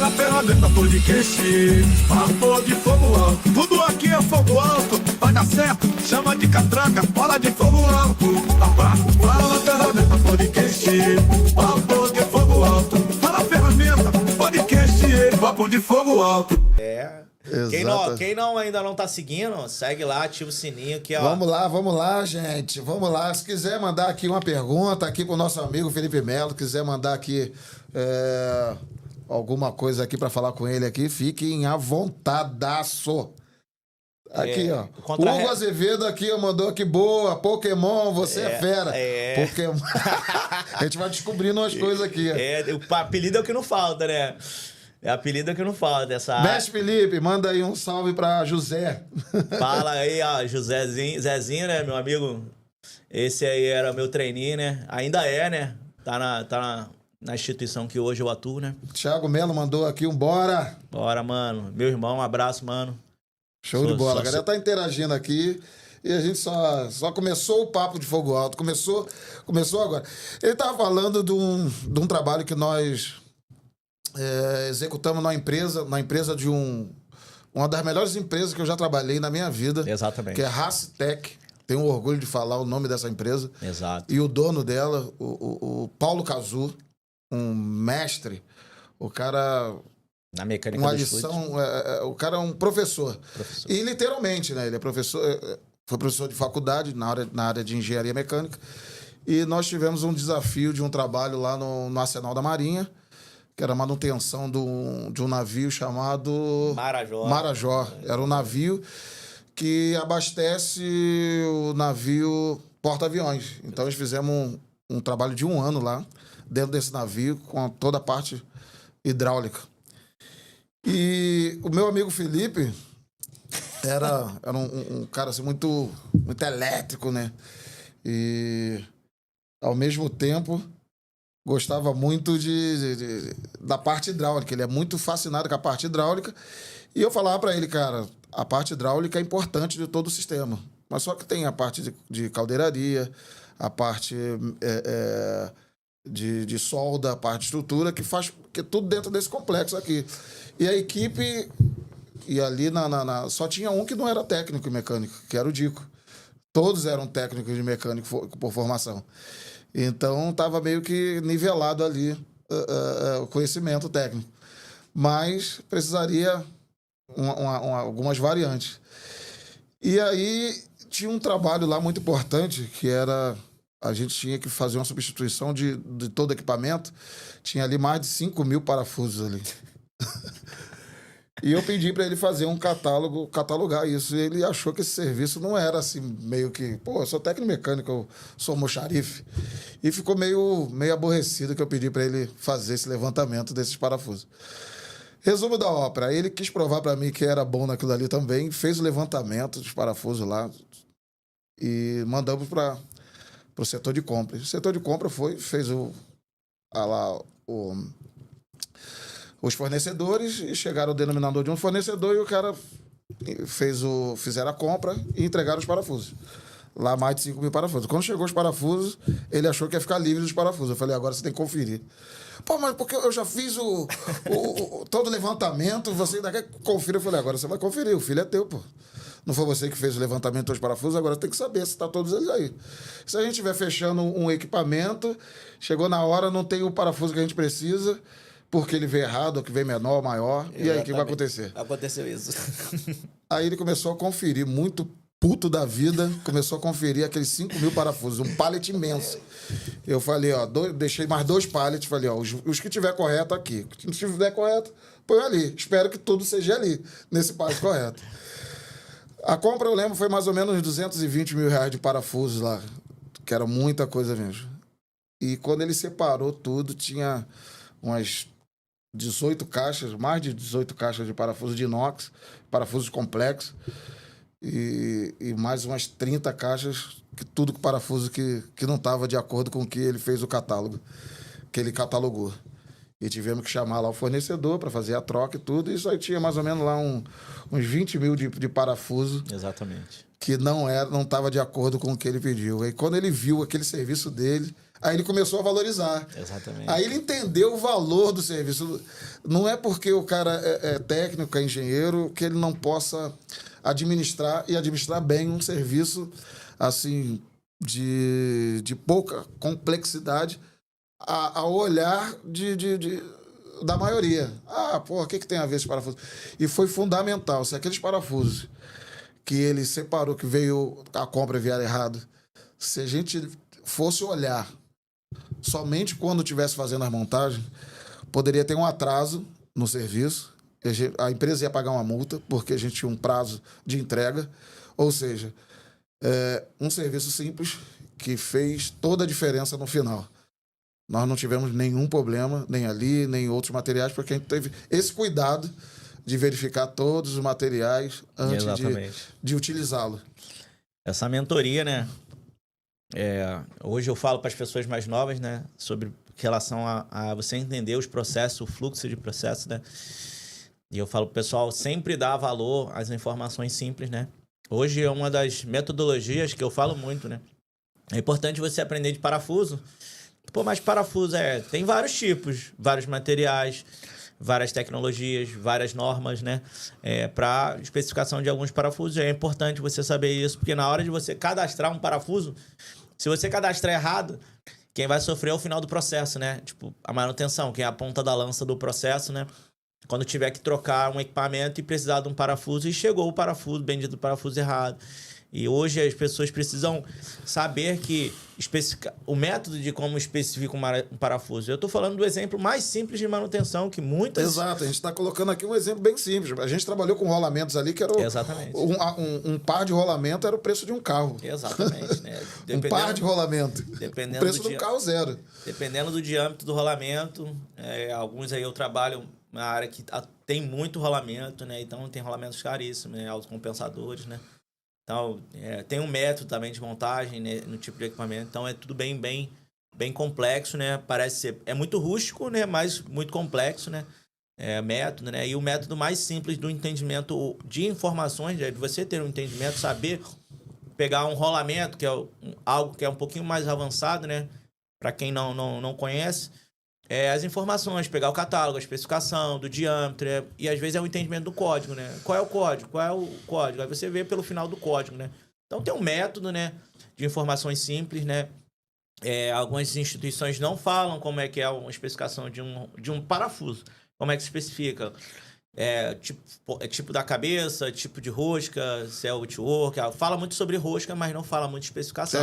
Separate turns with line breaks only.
na ferramenta podcast. Papo de fogo alto, tudo aqui é fogo alto. Vai dar certo, chama de catranca, bola de fogo alto. Fala na ferramenta podcast. Papo de fogo alto, fala ferramenta podcast. Papo de fogo alto.
Quem não ainda não tá seguindo, segue lá, ativa o sininho aqui, ó.
Vamos lá, gente. Vamos lá. Se quiser mandar aqui uma pergunta aqui pro nosso amigo Felipe Melo, quiser mandar aqui alguma coisa aqui pra falar com ele aqui, fiquem à vontadaço. Aqui, ó. O Hugo Azevedo aqui, ó, mandou aqui, boa, Pokémon, você é fera. Pokémon. A gente vai descobrindo umas coisas aqui.
O apelido é o que não falta, né? É apelido que não falta dessa.
Mestre Felipe, manda aí um salve pra José.
Fala aí, ó, Josézinho, Zezinho, né, meu amigo? Esse aí era meu trainee, né? Ainda é, né? Tá na instituição que hoje eu atuo, né?
Thiago Melo mandou aqui um bora.
Bora, mano. Meu irmão, um abraço, mano.
Show de bola. A galera tá interagindo aqui. E a gente só começou o papo de fogo alto. Começou agora. Ele tava falando de um trabalho que nós... executamos na empresa de uma das melhores empresas que eu já trabalhei na minha vida.
Exatamente.
Que é Racitec. Tenho orgulho de falar o nome dessa empresa.
Exato.
E o dono dela, o Paulo Cazu, um mestre, o cara...
Na mecânica
uma
do
lição, o cara é um professor. E literalmente, né? Ele é professor, foi professor de faculdade na área de engenharia mecânica. E nós tivemos um desafio de um trabalho lá no Arsenal da Marinha, que era a manutenção de um navio chamado... Marajó. Era um navio que abastece o navio porta-aviões. Então, nós fizemos um trabalho de 1 ano lá, dentro desse navio, com toda a parte hidráulica. E o meu amigo Felipe era um cara assim, muito elétrico, né? E, ao mesmo tempo... gostava muito da parte hidráulica. Ele é muito fascinado com a parte hidráulica. E eu falava para ele, cara, a parte hidráulica é importante de todo o sistema. Mas só que tem a parte de caldeiraria, a parte de solda, a parte de estrutura, que é tudo dentro desse complexo aqui. E a equipe... E ali só tinha um que não era técnico em mecânico, que era o Dico. Todos eram técnicos de mecânico por formação. Então, estava meio que nivelado ali o conhecimento técnico. Mas precisaria algumas variantes. E aí, tinha um trabalho lá muito importante, que era... A gente tinha que fazer uma substituição de todo equipamento. Tinha ali mais de 5.000 parafusos ali. E eu pedi para ele fazer um catalogar isso. E ele achou que esse serviço não era assim, meio que... Pô, eu sou técnico mecânico, eu sou almoxarife. E ficou meio aborrecido que eu pedi para ele fazer esse levantamento desses parafusos. Resumo da ópera. Ele quis provar para mim que era bom naquilo ali também. Fez o levantamento dos parafusos lá. E mandamos para o setor de compra. O setor de compra fez os fornecedores e chegaram ao denominador de um fornecedor e o cara fizeram a compra e entregaram os parafusos. Lá mais de 5.000 parafusos. Quando chegou os parafusos, ele achou que ia ficar livre dos parafusos. Eu falei, agora você tem que conferir. Pô, mas porque eu já fiz todo o levantamento, você ainda quer conferir? Eu falei, agora você vai conferir, o filho é teu, pô. Não foi você que fez o levantamento dos parafusos, agora tem que saber se está todos eles aí. Se a gente estiver fechando um equipamento, chegou na hora, não tem o parafuso que a gente precisa... porque ele veio errado, ou que veio menor, maior. Exatamente. E aí, o que vai acontecer?
Aconteceu isso.
Aí ele começou a conferir, muito puto da vida, começou a conferir aqueles 5.000 parafusos, um pallet imenso. Eu falei, ó, deixei mais 2 pallets, falei, ó, os que tiver correto aqui. Se não tiver correto, põe ali. Espero que tudo seja ali, nesse pallet correto. A compra, eu lembro, foi mais ou menos 220 mil reais de parafusos lá, que era muita coisa mesmo. E quando ele separou tudo, tinha umas 18 caixas, mais de 18 caixas de parafuso de inox, parafusos complexos, e mais umas 30 caixas, tudo com parafuso que não estava de acordo com o que ele fez o catálogo, que ele catalogou. E tivemos que chamar lá o fornecedor para fazer a troca e tudo, e isso aí tinha mais ou menos lá uns 20 mil de parafuso.
Exatamente.
que não estava de acordo com o que ele pediu. Aí quando ele viu aquele serviço dele, aí ele começou a valorizar.
Exatamente.
Aí ele entendeu o valor do serviço. Não é porque o cara é técnico, é engenheiro, que ele não possa administrar bem um serviço assim de pouca complexidade ao olhar da maioria. O que tem a ver esse parafuso? E foi fundamental. Se aqueles parafusos que ele separou, que veio a compra vier errado, se a gente fosse olhar somente quando estivesse fazendo as montagens, poderia ter um atraso no serviço, a empresa ia pagar uma multa, porque a gente tinha um prazo de entrega, ou seja, um serviço simples que fez toda a diferença no final. Nós não tivemos nenhum problema, nem ali, nem em outros materiais, porque a gente teve esse cuidado de verificar todos os materiais antes de utilizá-lo.
Essa mentoria, né? Hoje eu falo para as pessoas mais novas, né? Sobre relação a você entender os processos, o fluxo de processo, né? E eu falo pro pessoal, sempre dá valor às informações simples, né? Hoje é uma das metodologias que eu falo muito, né? É importante você aprender de parafuso. Mas parafuso tem vários tipos, vários materiais, várias tecnologias, várias normas, né? Para especificação de alguns parafusos. É importante você saber isso, porque na hora de você cadastrar um parafuso, se você cadastrar errado, quem vai sofrer é o final do processo, né? Tipo, a manutenção, que é a ponta da lança do processo, né? Quando tiver que trocar um equipamento e precisar de um parafuso, e chegou o parafuso, bendito parafuso errado. E hoje as pessoas precisam saber que o método de como especifica um parafuso. Eu estou falando do exemplo mais simples de manutenção que muitas...
Exato, a gente está colocando aqui um exemplo bem simples. A gente trabalhou com rolamentos ali que era
Exatamente.
Um par de rolamento era o preço de um carro.
Exatamente, né?
Um par de rolamento. O preço do carro zero.
Dependendo do diâmetro do rolamento, alguns aí eu trabalho na área que tem muito rolamento, né? Então tem rolamentos caríssimos, né? Autocompensadores, né? Então, tem um método também de montagem, né, no tipo de equipamento. Então, é tudo bem complexo, né? Parece ser... É muito rústico, né? Mas muito complexo, né? Método, né? E o método mais simples do entendimento de informações, de você ter um entendimento, saber pegar um rolamento, que é algo que é um pouquinho mais avançado, né? Para quem não conhece, as informações, pegar o catálogo, a especificação do diâmetro, e às vezes é o entendimento do código, né? Qual é o código? Qual é o código? Aí você vê pelo final do código, né? Então tem um método, né, de informações simples, né? Algumas instituições não falam como é que é uma especificação de um parafuso. Como é que se especifica? Tipo da cabeça, tipo de rosca, se é o outwork. Fala muito sobre rosca, mas não fala muito de especificação.